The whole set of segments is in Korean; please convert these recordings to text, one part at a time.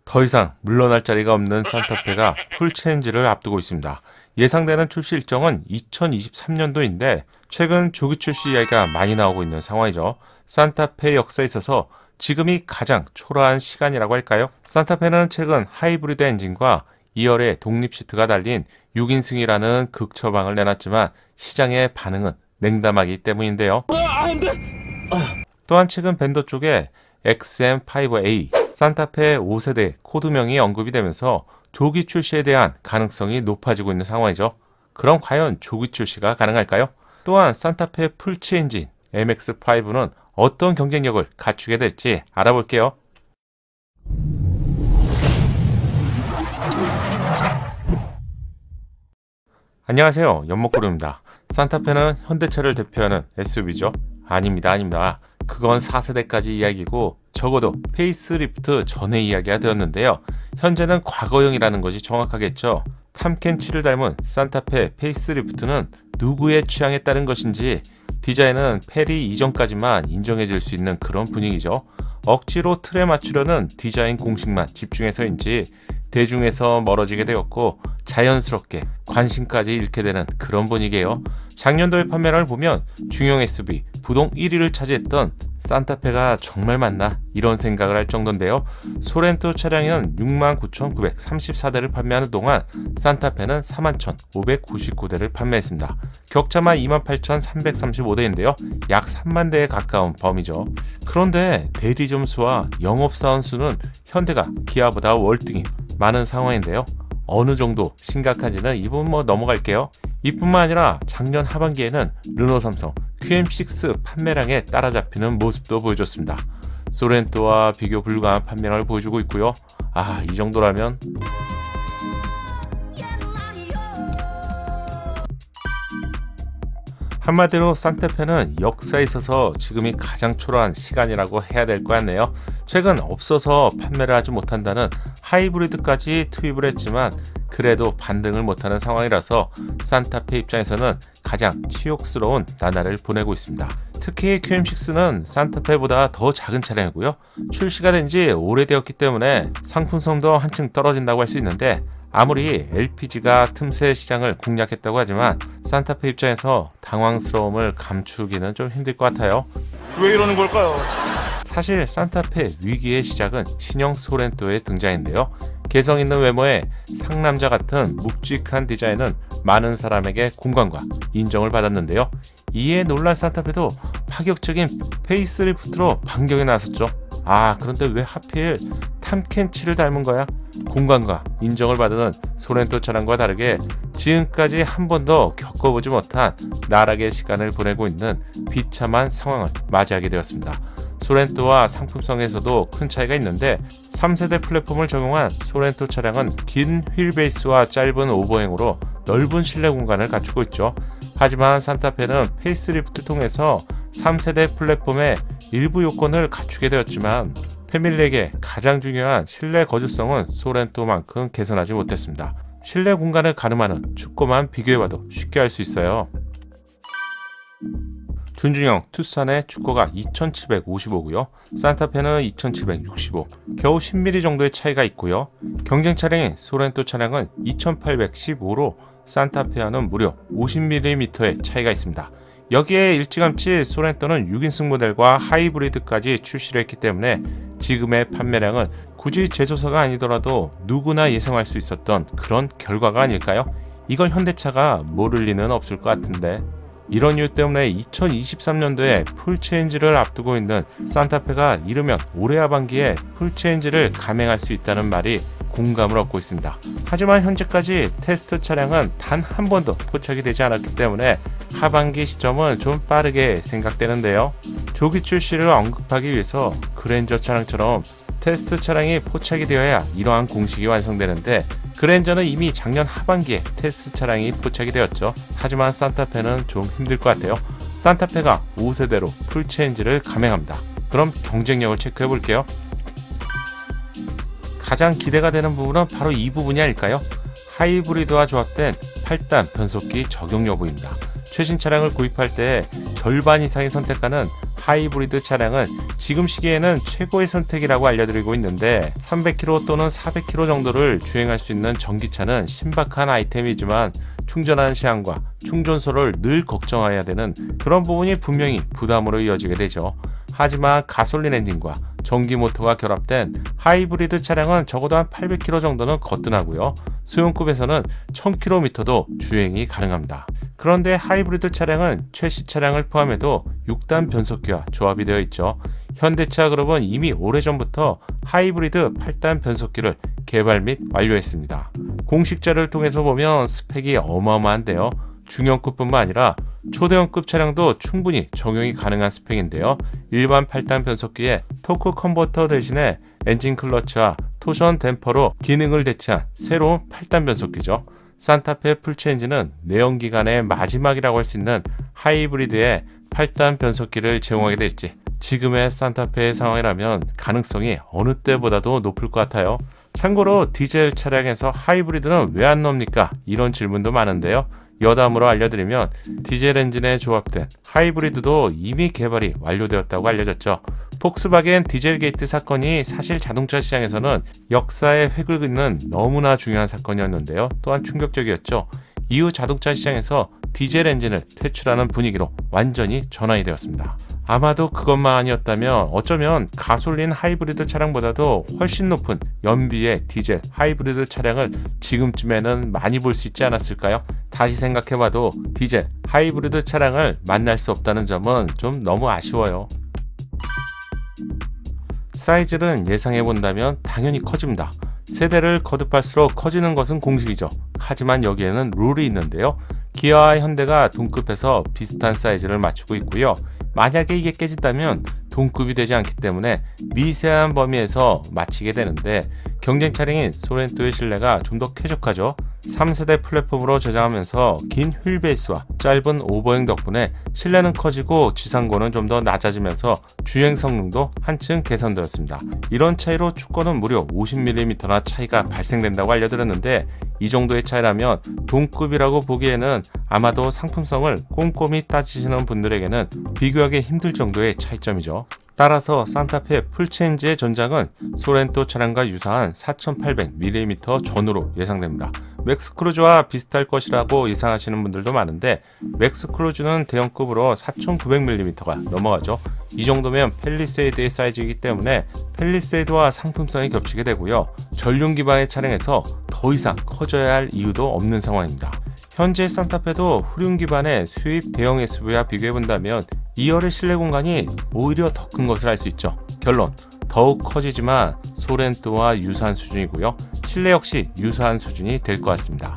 더 이상 물러날 자리가 없는 산타페가 풀체인지를 앞두고 있습니다. 예상되는 출시 일정은 2023년도인데 최근 조기 출시 이야기가 많이 나오고 있는 상황이죠. 산타페 역사에 있어서 지금이 가장 초라한 시간이라고 할까요? 산타페는 최근 하이브리드 엔진과 2열의 독립 시트가 달린 6인승이라는 극처방을 내놨지만 시장의 반응은 냉담하기 때문인데요. 또한 최근 벤더 쪽에 XM5A, 산타페 5세대 코드명이 언급이 되면서 조기 출시에 대한 가능성이 높아지고 있는 상황이죠. 그럼 과연 조기 출시가 가능할까요? 또한 산타페 풀치 엔진 MX5는 어떤 경쟁력을 갖추게 될지 알아볼게요. 안녕하세요, 연목구름입니다. 산타페는 현대차를 대표하는 SUV죠? 아닙니다. 그건 4세대까지 이야기고 적어도 페이스리프트 전에 이야기가 되었는데요. 현재는 과거형이라는 것이 정확하겠죠. 탐켄치를 닮은 산타페 페이스리프트는 누구의 취향에 따른 것인지 디자인은 페리 이전까지만 인정해줄 수 있는 그런 분위기죠. 억지로 틀에 맞추려는 디자인 공식만 집중해서인지 대중에서 멀어지게 되었고 자연스럽게 관심까지 잃게 되는 그런 분위기예요. 작년도의 판매량을 보면 중형 SUV 부동 1위를 차지했던 산타페가 정말 맞나 이런 생각을 할 정도인데요. 소렌토 차량은 69,934대를 판매하는 동안 산타페는 41,599대를 판매했습니다. 격차만 28,335대인데요. 약 3만 대에 가까운 범위죠. 그런데 대리점 수와 영업사원 수는 현대가 기아보다 월등히 많은 상황인데요. 어느 정도 심각한지는 이 부분 넘어갈게요. 이뿐만 아니라 작년 하반기에는 르노 삼성 QM6 판매량에 따라잡히는 모습도 보여줬습니다. 소렌토와 비교 불가한 판매량을 보여주고 있고요. 이 정도라면 한마디로 산타페는 역사에 있어서 지금이 가장 초라한 시간이라고 해야 될 것 같네요. 최근 없어서 판매를 하지 못한다는 하이브리드까지 투입을 했지만 그래도 반등을 못하는 상황이라서 산타페 입장에서는 가장 치욕스러운 나날을 보내고 있습니다. 특히 QM6는 산타페보다 더 작은 차량이고요. 출시가 된 지 오래되었기 때문에 상품성도 한층 떨어진다고 할 수 있는데 아무리 LPG가 틈새 시장을 공략했다고 하지만 산타페 입장에서 당황스러움을 감추기는 좀 힘들 것 같아요. 왜 이러는 걸까요? 사실 산타페 위기의 시작은 신형 소렌토의 등장인데요. 개성 있는 외모에 상남자 같은 묵직한 디자인은 많은 사람에게 공감과 인정을 받았는데요. 이에 놀란 산타페도 파격적인 페이스리프트로 반격에 나섰죠. 그런데 왜 하필 탐켄치를 닮은 거야? 공감과 인정을 받은 소렌토 차량과 다르게 지금까지 한 번도 겪어보지 못한 나락의 시간을 보내고 있는 비참한 상황을 맞이하게 되었습니다. 소렌토와 상품성에서도 큰 차이가 있는데 3세대 플랫폼을 적용한 소렌토 차량은 긴 휠베이스와 짧은 오버행으로 넓은 실내 공간을 갖추고 있죠. 하지만 산타페는 페이스리프트 통해서 3세대 플랫폼의 일부 요건을 갖추게 되었지만 패밀리에게 가장 중요한 실내 거주성은 소렌토만큼 개선하지 못했습니다. 실내 공간을 가늠하는 축구만 비교해봐도 쉽게 알 수 있어요. 준중형 투싼의 축구가 2755고요. 산타페는 2765, 겨우 10mm 정도의 차이가 있고요. 경쟁 차량인 소렌토 차량은 2815로 산타페와는 무려 50mm의 차이가 있습니다. 여기에 일찌감치 소렌토는 6인승 모델과 하이브리드까지 출시를 했기 때문에 지금의 판매량은 굳이 제조사가 아니더라도 누구나 예상할 수 있었던 그런 결과가 아닐까요? 이걸 현대차가 모를 리는 없을 것 같은데 이런 이유 때문에 2023년도에 풀체인지를 앞두고 있는 산타페가 이르면 올해 하반기에 풀체인지를 감행할 수 있다는 말이 공감을 얻고 있습니다. 하지만 현재까지 테스트 차량은 단 한 번도 포착이 되지 않았기 때문에 하반기 시점은 좀 빠르게 생각되는데요. 조기 출시를 언급하기 위해서 그랜저 차량처럼 테스트 차량이 포착이 되어야 이러한 공식이 완성되는데 그랜저는 이미 작년 하반기에 테스트 차량이 포착이 되었죠. 하지만 산타페는 좀 힘들 것 같아요. 산타페가 5세대로 풀체인지를 감행합니다. 그럼 경쟁력을 체크해 볼게요. 가장 기대가 되는 부분은 바로 이 부분이 아닐까요? 하이브리드와 조합된 8단 변속기 적용 여부입니다. 최신 차량을 구입할 때 절반 이상의 선택가는 하이브리드 차량은 지금 시기에는 최고의 선택이라고 알려드리고 있는데 300km 또는 400km 정도를 주행할 수 있는 전기차는 신박한 아이템이지만 충전하는 시간과 충전소를 늘 걱정해야 되는 그런 부분이 분명히 부담으로 이어지게 되죠. 하지만 가솔린 엔진과 전기 모터가 결합된 하이브리드 차량은 적어도 한 800km 정도는 거뜬하고요. 소형급에서는 1000km도 주행이 가능합니다. 그런데 하이브리드 차량은 최신 차량을 포함해도 6단 변속기와 조합이 되어 있죠. 현대차 그룹은 이미 오래전부터 하이브리드 8단 변속기를 개발 및 완료했습니다. 공식 자료를 통해서 보면 스펙이 어마어마한데요. 중형급뿐만 아니라 초대형급 차량도 충분히 적용이 가능한 스펙인데요. 일반 8단 변속기에 토크 컨버터 대신에 엔진 클러치와 토션 댐퍼로 기능을 대체한 새로운 8단 변속기죠. 산타페 풀체 엔진은 내연기관의 마지막이라고 할 수 있는 하이브리드의 8단 변속기를 제공하게 될지 지금의 산타페의 상황이라면 가능성이 어느 때보다도 높을 것 같아요. 참고로 디젤 차량에서 하이브리드는 왜 안 나옵니까? 이런 질문도 많은데요. 여담으로 알려드리면 디젤 엔진에 조합된 하이브리드도 이미 개발이 완료되었다고 알려졌죠. 폭스바겐 디젤 게이트 사건이 사실 자동차 시장에서는 역사의 획을 긋는 너무나 중요한 사건이었는데요. 또한 충격적이었죠. 이후 자동차 시장에서 디젤 엔진을 퇴출하는 분위기로 완전히 전환이 되었습니다. 아마도 그것만 아니었다면 어쩌면 가솔린 하이브리드 차량보다도 훨씬 높은 연비의 디젤 하이브리드 차량을 지금쯤에는 많이 볼 수 있지 않았을까요? 다시 생각해봐도 디젤 하이브리드 차량을 만날 수 없다는 점은 좀 너무 아쉬워요. 사이즈는 예상해본다면 당연히 커집니다. 세대를 거듭할수록 커지는 것은 공식이죠. 하지만 여기에는 룰이 있는데요. 기아와 현대가 동급해서 비슷한 사이즈를 맞추고 있고요. 만약에 이게 깨진다면 동급이 되지 않기 때문에 미세한 범위에서 맞추게 되는데 경쟁 차량인 소렌토의 실내가 좀 더 쾌적하죠. 3세대 플랫폼으로 저장하면서 긴 휠베이스와 짧은 오버행 덕분에 실내는 커지고 지상고는 좀 더 낮아지면서 주행 성능도 한층 개선되었습니다. 이런 차이로 축권은 무려 50mm나 차이가 발생된다고 알려드렸는데 이 정도의 차이라면 동급이라고 보기에는 아마도 상품성을 꼼꼼히 따지시는 분들에게는 비교하기 힘들 정도의 차이점이죠. 따라서 산타페 풀체인지의 전장은 소렌토 차량과 유사한 4800mm 전후로 예상됩니다. 맥스크루즈와 비슷할 것이라고 예상하시는 분들도 많은데 맥스크루즈는 대형급으로 4900mm가 넘어가죠. 이 정도면 팰리세이드의 사이즈이기 때문에 팰리세이드와 상품성이 겹치게 되고요. 전륜 기반의 차량에서 더 이상 커져야 할 이유도 없는 상황입니다. 현재 산타페도 후륜 기반의 수입 대형 SUV와 비교해본다면 2열의 실내 공간이 오히려 더 큰 것을 알 수 있죠. 결론, 더욱 커지지만 소렌토와 유사한 수준이고요. 실내 역시 유사한 수준이 될 것 같습니다.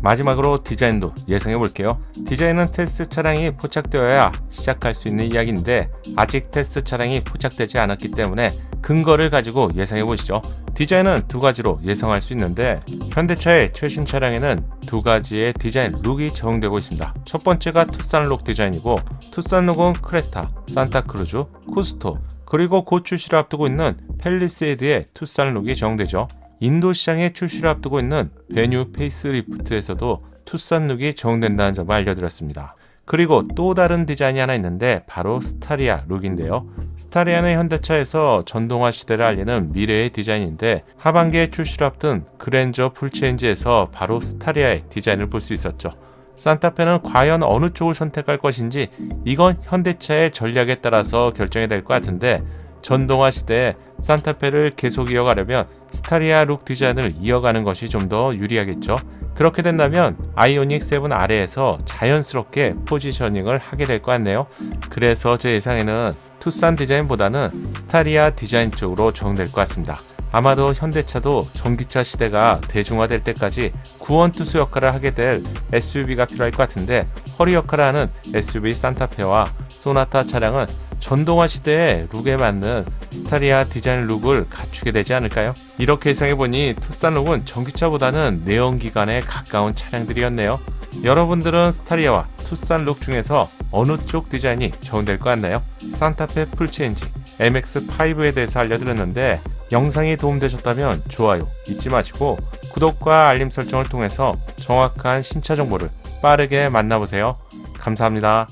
마지막으로 디자인도 예상해 볼게요. 디자인은 테스트 차량이 포착되어야 시작할 수 있는 이야기인데 아직 테스트 차량이 포착되지 않았기 때문에 근거를 가지고 예상해 보시죠. 디자인은 두 가지로 예상할 수 있는데 현대차의 최신 차량에는 두 가지의 디자인 룩이 적용되고 있습니다. 첫 번째가 투싼 룩 디자인이고 투싼 룩은 크레타, 산타크루즈, 쿠스토 그리고 곧 출시를 앞두고 있는 팰리세이드의 투싼 룩이 적용되죠. 인도 시장에 출시를 앞두고 있는 베뉴 페이스리프트에서도 투싼 룩이 적용된다는 점을 알려드렸습니다. 그리고 또 다른 디자인이 하나 있는데 바로 스타리아 룩인데요. 스타리아는 현대차에서 전동화 시대를 알리는 미래의 디자인인데 하반기에 출시를 앞둔 그랜저 풀체인지에서 바로 스타리아의 디자인을 볼 수 있었죠. 산타페는 과연 어느 쪽을 선택할 것인지 이건 현대차의 전략에 따라서 결정이 될 것 같은데 전동화 시대에 산타페를 계속 이어가려면 스타리아 룩 디자인을 이어가는 것이 좀 더 유리하겠죠. 그렇게 된다면 아이오닉 7 아래에서 자연스럽게 포지셔닝을 하게 될 것 같네요. 그래서 제 예상에는 투싼 디자인보다는 스타리아 디자인 쪽으로 적용될 것 같습니다. 아마도 현대차도 전기차 시대가 대중화될 때까지 구원투수 역할을 하게 될 SUV가 필요할 것 같은데 허리 역할을 하는 SUV 산타페와 소나타 차량은 전동화 시대의 룩에 맞는 스타리아 디자인 룩을 갖추게 되지 않을까요? 이렇게 예상해보니 투싼 룩은 전기차보다는 내연기관에 가까운 차량들이었네요. 여러분들은 스타리아와 투싼 룩 중에서 어느 쪽 디자인이 적용될 것 같나요? 산타페 풀체인지 MX-5에 대해서 알려드렸는데 영상이 도움되셨다면 좋아요 잊지 마시고 구독과 알림 설정을 통해서 정확한 신차 정보를 빠르게 만나보세요. 감사합니다.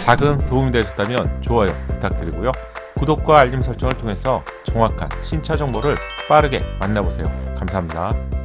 작은 도움이 되셨다면 좋아요 부탁드리고요. 구독과 알림 설정을 통해서 정확한 신차 정보를 빠르게 만나보세요. 감사합니다.